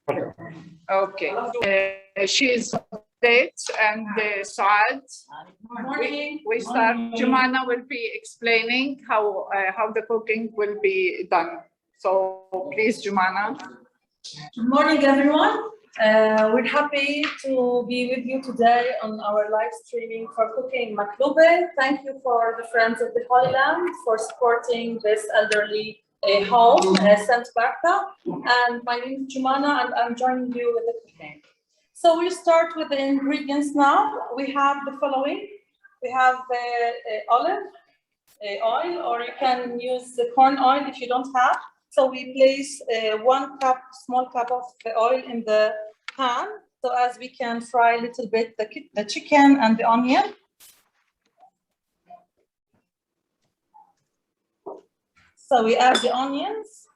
Okay. She is late and Saad. We start. Jumana will be explaining how the cooking will be done. So please, Jumana. Good morning, everyone. We're happy to be with you today on our live streaming for cooking Maqluba. Thank you for the Friends of the Holy Land for supporting this elderly home, St. Bartha. And my name is Jumana, and I'm joining you with the cooking. So we'll start with the ingredients now. We have the following. We have olive oil, or you can use the corn oil if you don't have. So we place 1 cup, small cup of the oil in the pan, so as we can fry a little bit the chicken and the onion. So we add the onions.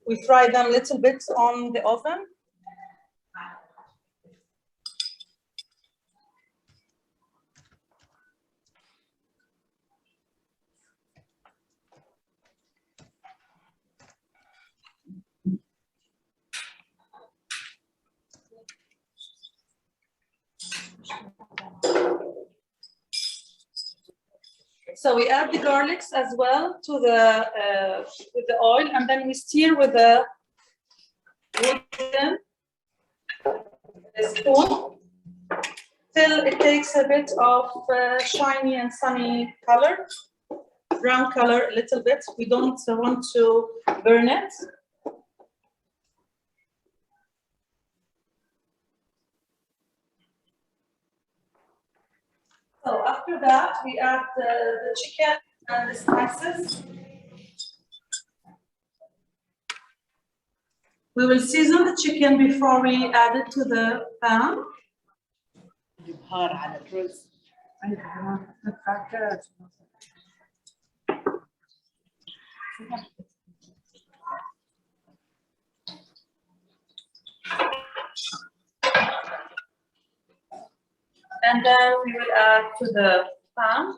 We fry them a little bit on the oven. So we add the garlics as well to with the oil, and then we stir with a wooden spoon till it takes a bit of shiny and sunny color, brown color a little bit. We don't want to burn it. So after that, we add the chicken and the spices. We will season the chicken before we add it to the pan. And then we will add to the pan.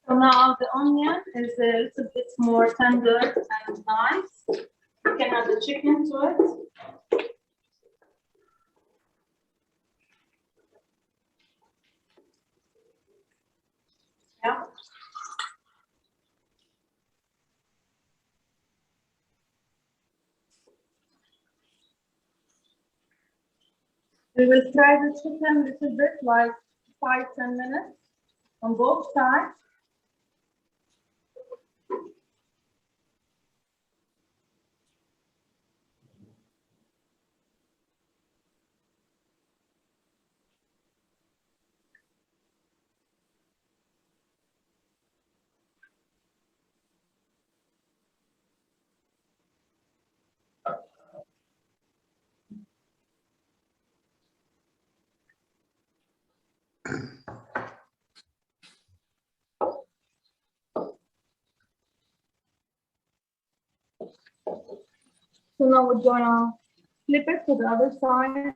So now the onion is a little bit more tender and nice. You can add the chicken to it. Yeah. We will fry the chicken a little bit, like 5-10 minutes on both sides. So now we're gonna flip it to the other side.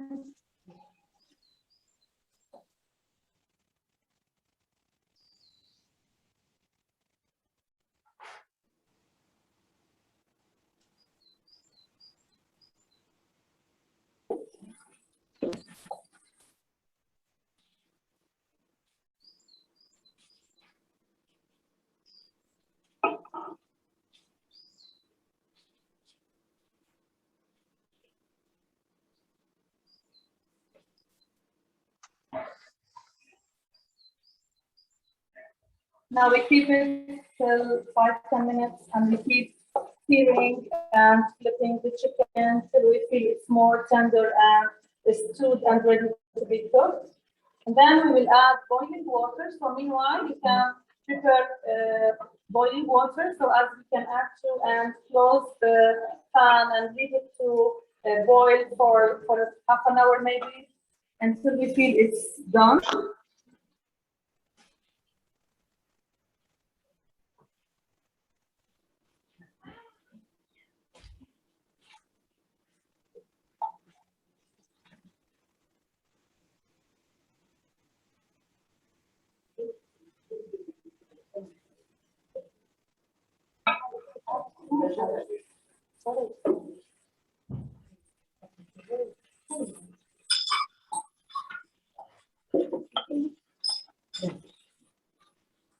Now we keep it till 5-10 minutes, and we keep stirring and flipping the chicken till we feel it's more tender and stewed and ready to be cooked. And then we will add boiling water. So meanwhile, you can prepare boiling water, so as we can add to and close the pan and leave it to boil for half an hour maybe until we feel it's done.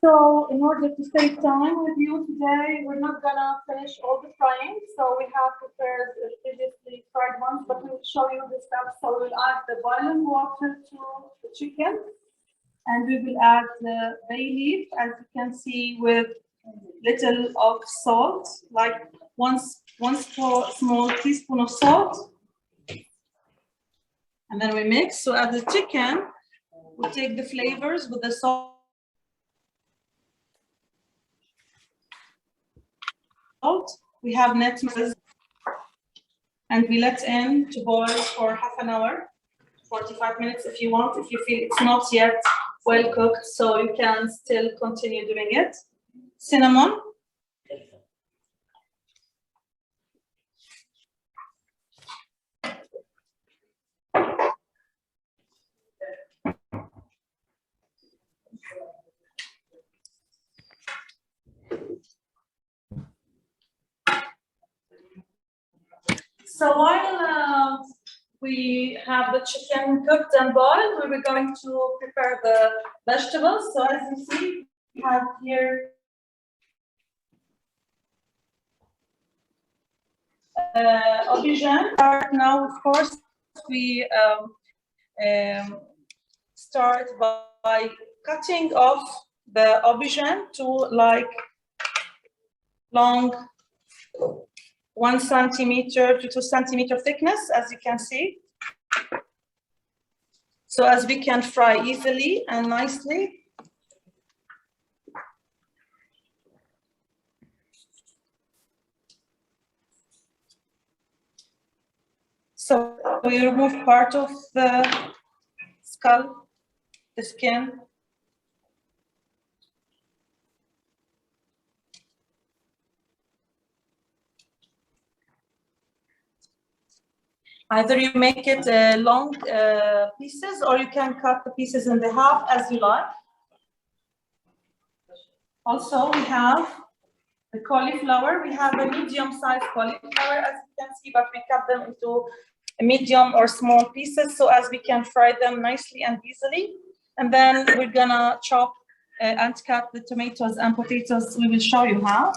So in order to save time with you today, we're not gonna finish all the frying. So we have prepared previously fried ones, but we'll show you the steps. So we'll add the boiling water to the chicken, and we will add the bay leaf, as you can see, with little of salt, like one small teaspoon of salt. And then we mix. So add the chicken, we take the flavors with the salt. We have nutmeg, and we let in to boil for half an hour, 45 minutes if you want. If you feel it's not yet well cooked, so you can still continue doing it. Cinnamon. So while we have the chicken cooked and boiled, we're going to prepare the vegetables. So as you see, we have here aubergine. Now, of course, we start by cutting off the aubergine to like long 1 centimeter to 2 centimeter thickness, as you can see. So as we can fry easily and nicely. So we remove part of the skull, the skin. Either you make it long pieces, or you can cut the pieces in the half as you like. Also, we have the cauliflower. We have a medium-sized cauliflower, as you can see, but we cut them into medium or small pieces so as we can fry them nicely and easily. And then we're gonna chop and cut the tomatoes and potatoes. We will show you how.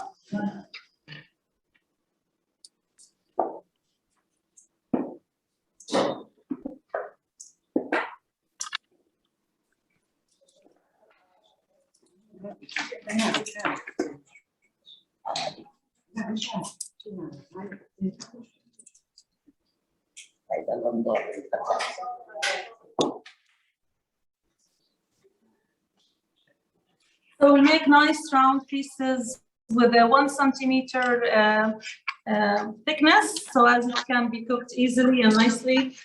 So we'll make nice round pieces with a 1 centimeter thickness, so as it can be cooked easily and nicely.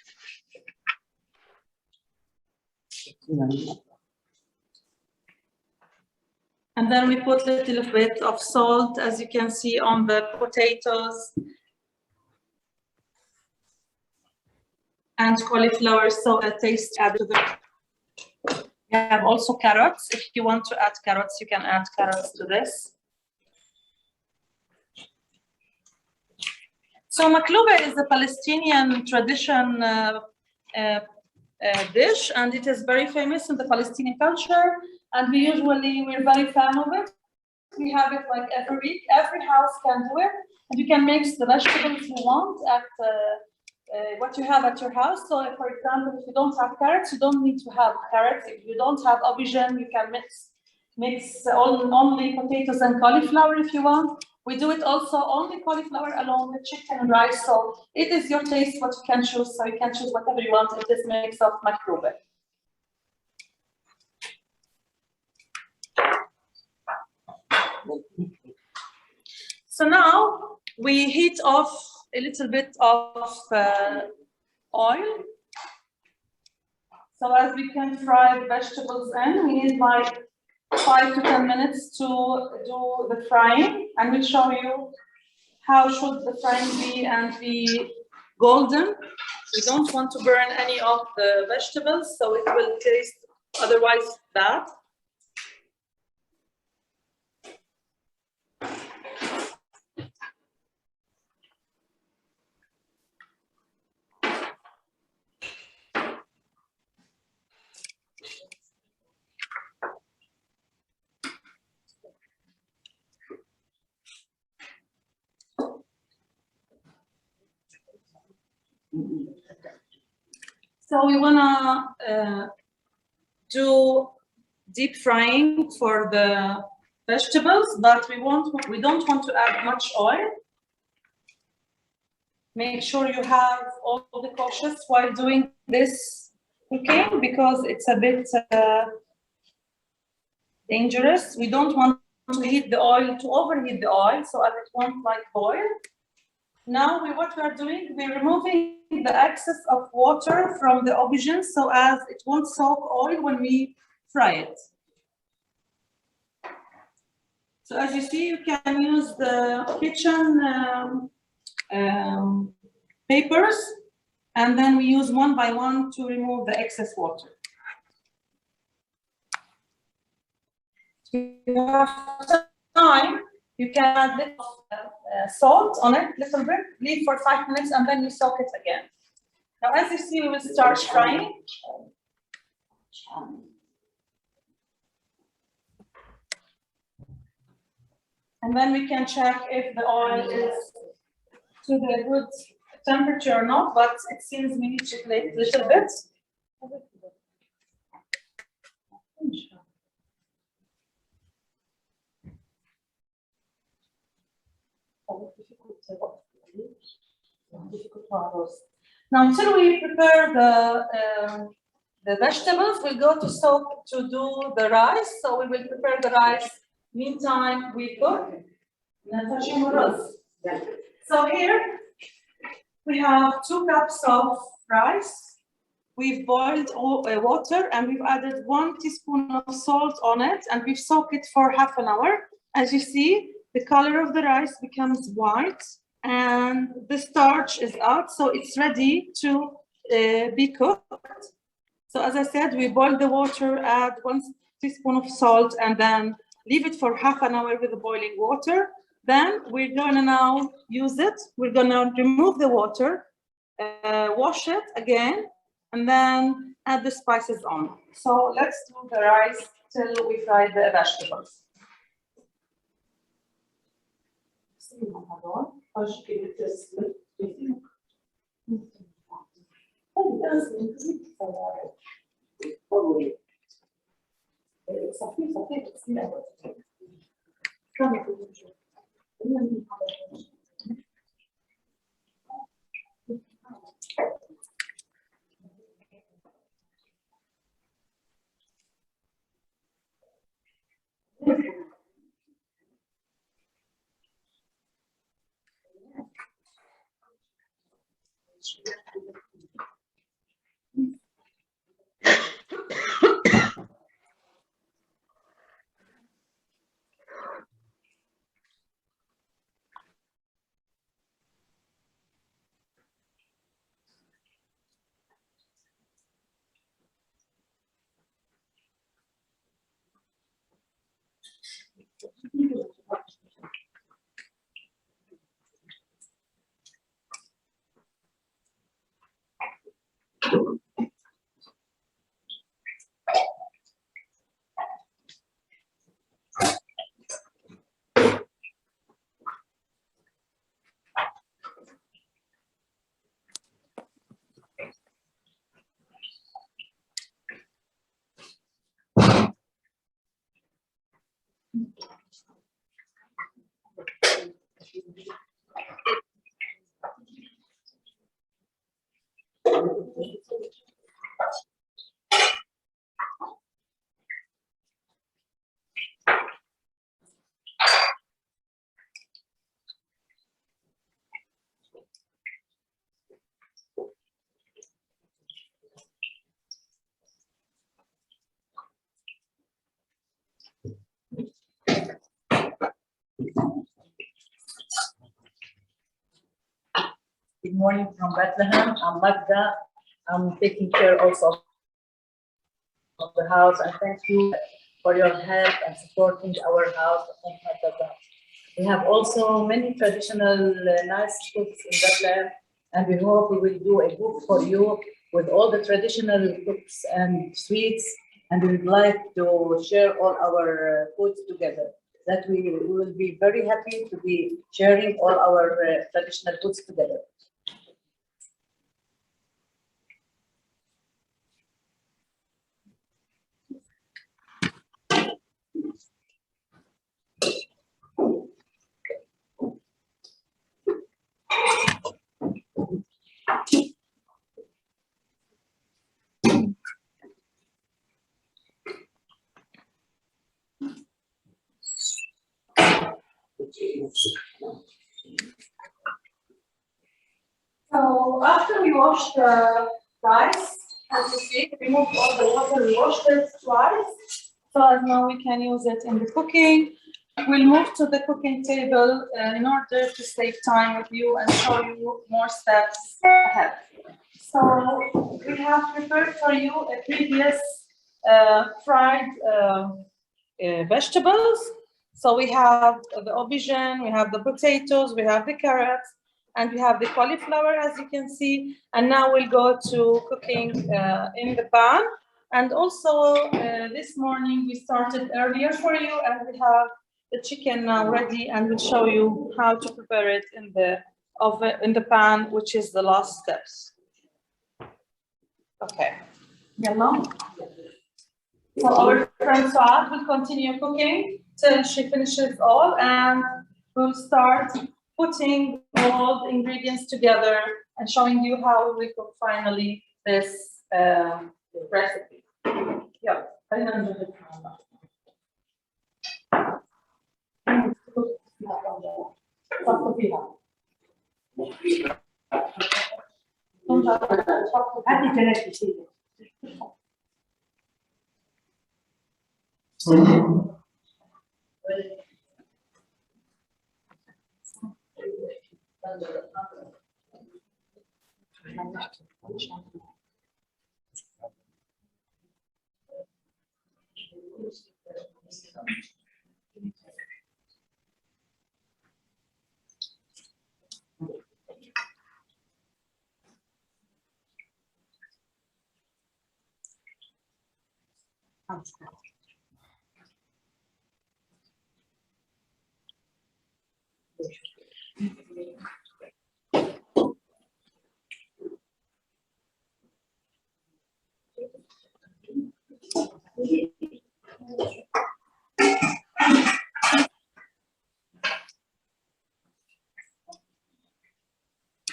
And then we put a little bit of salt, as you can see, on the potatoes and cauliflower, so a taste added to the. We have also carrots. If you want to add carrots, you can add carrots to this. So Maqluba is a Palestinian tradition dish, and it is very famous in the Palestinian culture. And we're very fan of it. We have it like every week. Every house can do it, and you can mix the vegetables you want at what you have at your house. So, for example, if you don't have carrots, you don't need to have carrots. If you don't have aubergine, you can mix only potatoes and cauliflower if you want. We do it also only cauliflower along with chicken and rice. So it is your taste what you can choose. So you can choose whatever you want in this mix of Maqluba. So now we heat off a little bit of oil. So as we can fry the vegetables in, we need like 5 to 10 minutes to do the frying, and we'll show you how should the frying be and be golden. We don't want to burn any of the vegetables, so it will taste otherwise bad. So we wanna do deep frying for the vegetables, but we don't want to add much oil. Make sure you have all the cautious while doing this cooking, because it's a bit dangerous. We don't want to heat the oil, to overheat the oil, so as it won't like boil. Now what we are doing, we're removing the excess of water from the aubergines so as it won't soak oil when we fry it. So as you see, you can use the kitchen papers, and then we use one by one to remove the excess water. If you have time, you can add a little salt on it, little bit, leave for 5 minutes, and then you soak it again. Now, as you see, we will start frying. And then we can check if the oil is to the good temperature or not, but it seems we need to plate a little bit. Now, until we prepare the vegetables, we'll go to soak to do the rice. So we will prepare the rice. Meantime, we cook. So here we have 2 cups of rice. We've boiled water, and we've added 1 teaspoon of salt on it, and we've soaked it for half an hour. As you see, the color of the rice becomes white, and the starch is out, so it's ready to be cooked. So as I said, we boil the water, add 1 teaspoon of salt, and then leave it for half an hour with the boiling water. Then we're gonna now use it. We're gonna remove the water, wash it again, and then add the spices on. So let's do the rice till we fry the vegetables. morning from Bethlehem. I'm Magda. I'm taking care also of the house, and thank you for your help and supporting our house. We have also many traditional nice cooks in Bethlehem, and we hope we will do a book for you with all the traditional cooks and sweets, and we would like to share all our foods together. That we will be very happy to be sharing all our traditional foods together. So after we wash the rice, as you see, remove all the water, we washed it twice. So as now we can use it in the cooking. We'll move to the cooking table in order to save time with you and show you more steps ahead. So we have prepared for you a previous fried vegetables. So we have the aubergine, we have the potatoes, we have the carrots, and we have the cauliflower, as you can see. And now we'll go to cooking in the pan. And also this morning we started earlier for you, and we have the chicken now ready, and we'll show you how to prepare it in the oven, in the pan, which is the last steps. Okay. Yalla. So our friend Saad will continue cooking till she finishes all, and we'll start putting all the ingredients together and showing you how we cook finally this recipe. Yeah.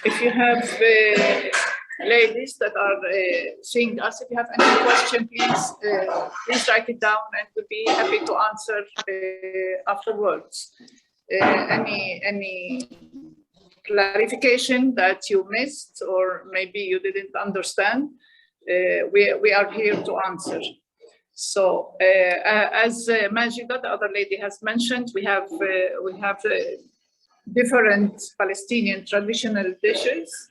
If you have ladies that are seeing us, if you have any question, please write it down, and we'll be happy to answer afterwards. Any clarification that you missed, or maybe you didn't understand, we are here to answer. So as Majida, the other lady, has mentioned, we have different Palestinian traditional dishes,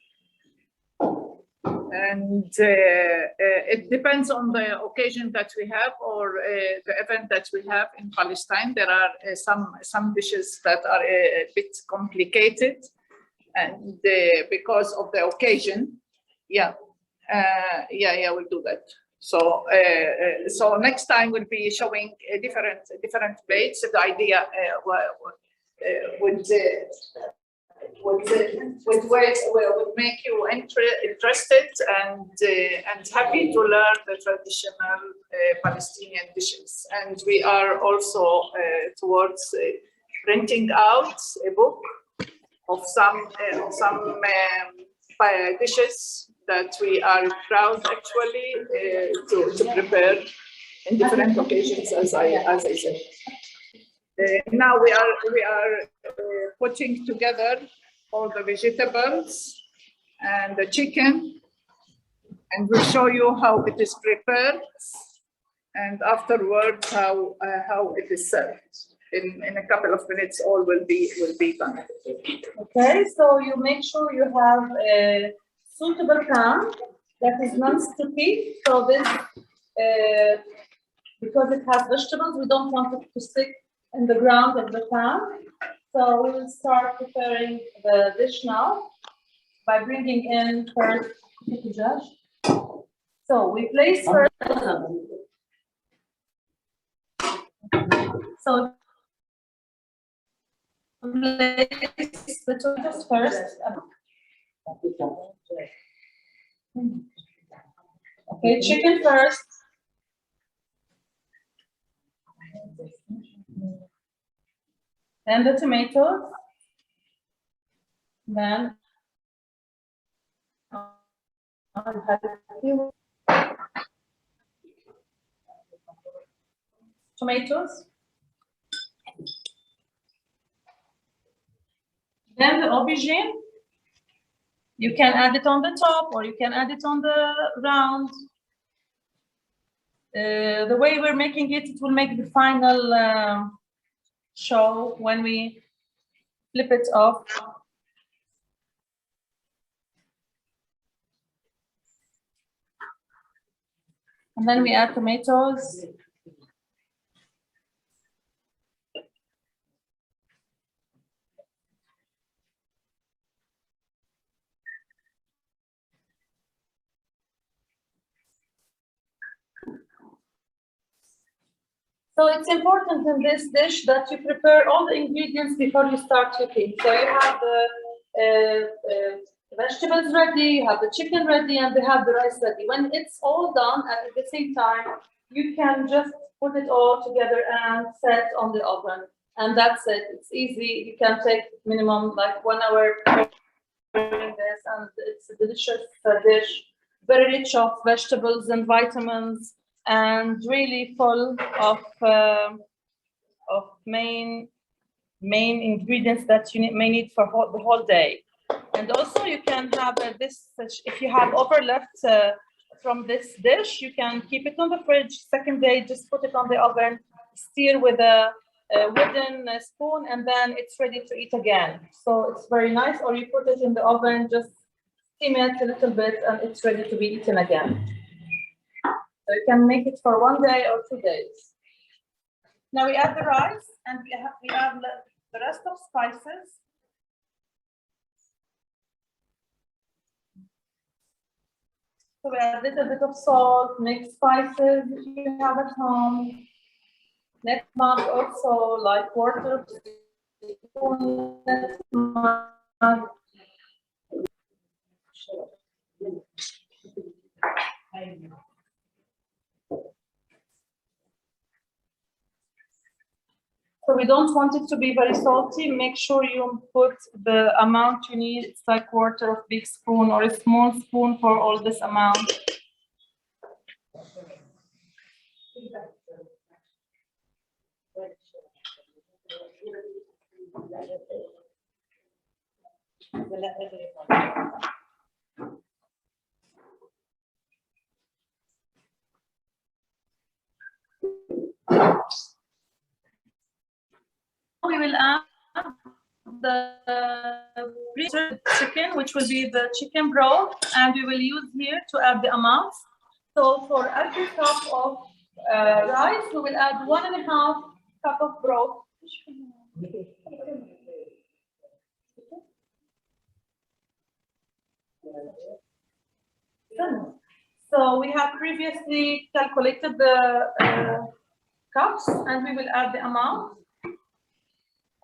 and it depends on the occasion that we have, or the event that we have in Palestine. There are some dishes that are a bit complicated, and because of the occasion, we'll do that. So so next time we'll be showing different plates. The idea would make you interested and happy to learn the traditional Palestinian dishes. And we are also towards printing out a book of some dishes that we are proud actually to prepare in different occasions, as I said. Now we are putting together all the vegetables and the chicken, and we'll show you how it is prepared, and afterwards how it is served. in a couple of minutes, all will be done. Okay, so you make sure you have a suitable pan that is non-sticky. So this, because it has vegetables, we don't want it to stick in the ground of the pan. So we will start preparing the dish now by bringing in first. So we place first. So place the tomatoes first. Okay, chicken first. Then the tomatoes. Then tomatoes. Then the aubergine. You can add it on the top or you can add it on the round. The way we're making it, it will make the final show when we flip it off. And then we add tomatoes. So it's important in this dish that you prepare all the ingredients before you start cooking. So you have the vegetables ready, you have the chicken ready, and you have the rice ready. When it's all done at the same time, you can just put it all together and set on the oven. And that's it. It's easy. You can take minimum like 1 hour preparing this, and it's a delicious dish, very rich of vegetables and vitamins, and really full of main ingredients that you may need for the whole day. And also you can have if you have overleft from this dish, you can keep it on the fridge. Second day, just put it on the oven, stir with a wooden spoon, and then it's ready to eat again. So it's very nice. Or you put it in the oven, just steam it a little bit, and it's ready to be eaten again. So you can make it for 1 day or 2 days. Now we add the rice, and we add the rest of spices. So we add a little bit of salt, mixed spices you have at home. Next month also like quarter teaspoon. So we don't want it to be very salty. Make sure you put the amount you need. It's like quarter of big spoon or a small spoon for all this amount. We will add the chicken, which will be the chicken broth, and we will use here to add the amounts. So for every cup of rice, we will add 1.5 cup of broth. So we have previously calculated the cups, and we will add the amount.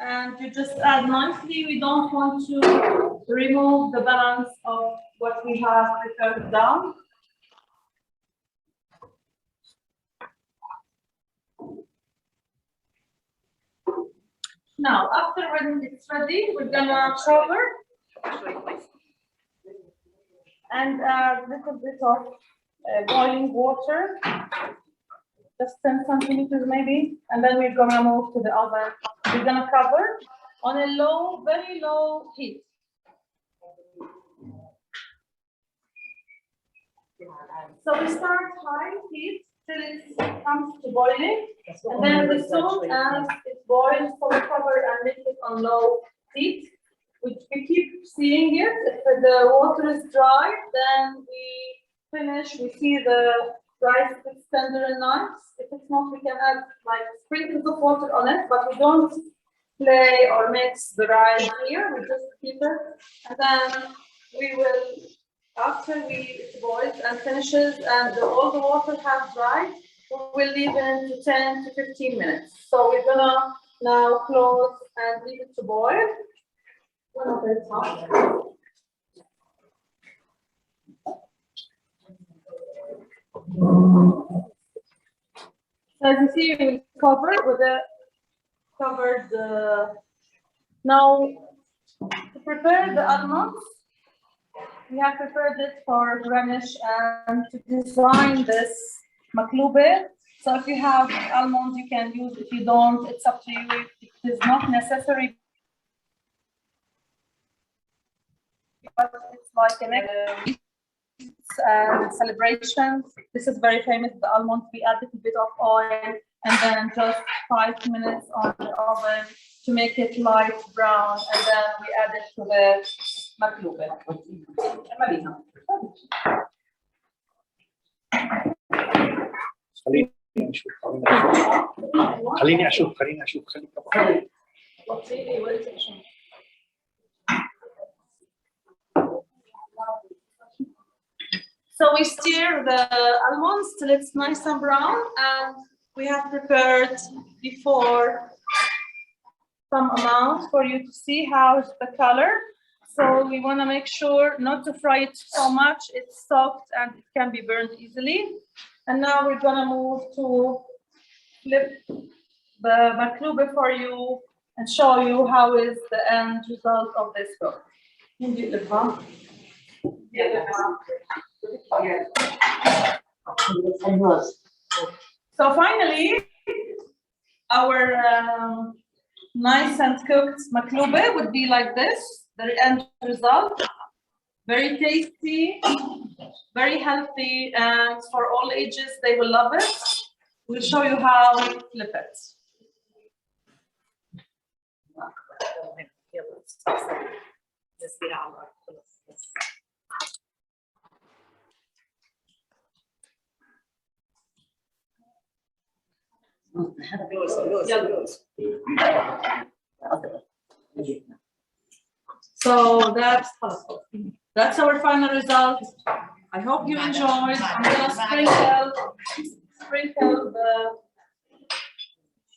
And you just add nicely. We don't want to remove the balance of what we have prepared down. Now, after when it's ready, we're gonna cover and add a little bit of boiling water, just 10 centimeters maybe, and then we're gonna move to the oven. We're gonna cover on a low, very low heat. So we start high heat till it comes to boiling, and then as soon as it boil, so we cover and make it on low heat. We keep seeing it. If the water is dry, then we finish. We see the rice is tender and nice. If it's not, we can add like sprinkles of water on it, but we don't play or mix the rice here. We just keep it, and then we will, after it boils and finishes and all the water has dried, we will leave it to 10 to 15 minutes. So we're gonna now close and leave it to boil. As you see, we covered now to prepare the almonds. We have prepared it for garnish and to design this maqluba. So if you have almonds, you can use. If you don't, it's up to you. It is not necessary. But it's like an and celebrations. This is very famous. The almonds, we add a little bit of oil and then just 5 minutes on the oven to make it light brown, and then we add it to the maqluba. خليني اشوف So we stir the almonds till it's nice and brown, and we have prepared before some amount for you to see how's the color. So we want to make sure not to fry it so much. It's soft and it can be burned easily. And now we're going to move to flip the maqluba for you and show you how is the end result of this cook. So finally, our nice and cooked maqluba would be like this, the end result. Very tasty, very healthy, and for all ages, they will love it. We'll show you how we flip it. So that's our final result. I hope you enjoyed. I'm gonna sprinkle the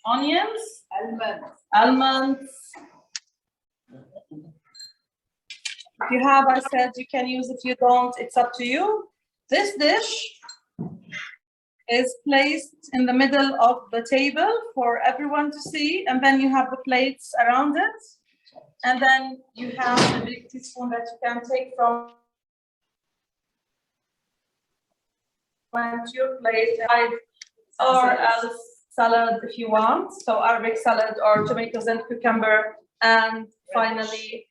onions, almonds. If you have, I said you can use. If you don't, it's up to you. This dish is placed in the middle of the table for everyone to see, and then you have the plates around it, and then you have the big teaspoon that you can take from your plate, or else salad if you want, so Arabic salad or tomatoes and cucumber, and finally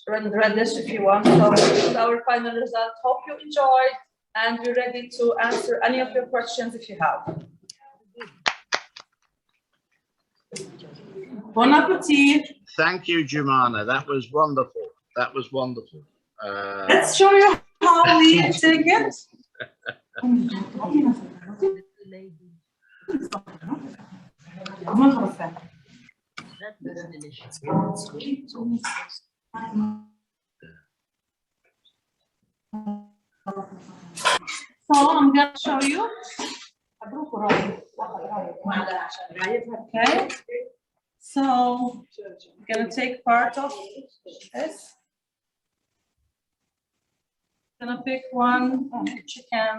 radish if you want. So this is our final result. Hope you enjoyed, and we're ready to answer any of your questions if you have. Bon appetit. Thank you, Jumana. That was wonderful. That was wonderful. Let's show you how we take it. That's delicious. So I'm going to show you. Okay. So I'm going to take part of this. I'm going to pick one chicken.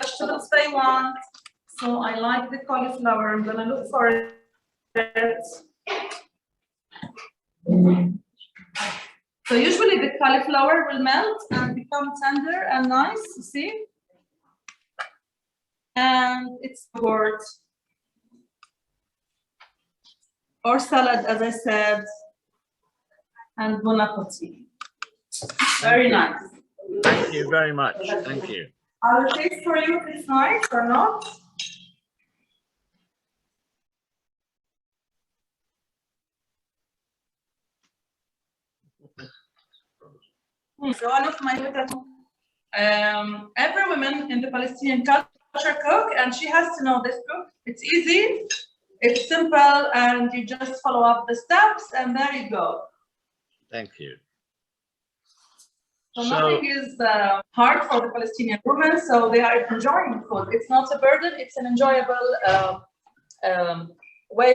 Vegetables they want. So I like the cauliflower. I'm going to look for it. So usually the cauliflower will melt and become tender and nice, you see? And it's yogurt or salad, as I said, and bon appetit. Very nice. Thank you very much. Thank you. I will taste for you if it's nice or not. So one of my favorite, every woman in the Palestinian culture cook, and she has to know this cook. It's easy, it's simple, and you just follow up the steps, and there you go. Thank you. So nothing is hard for the Palestinian women, so they are enjoying food. It's not a burden, it's an enjoyable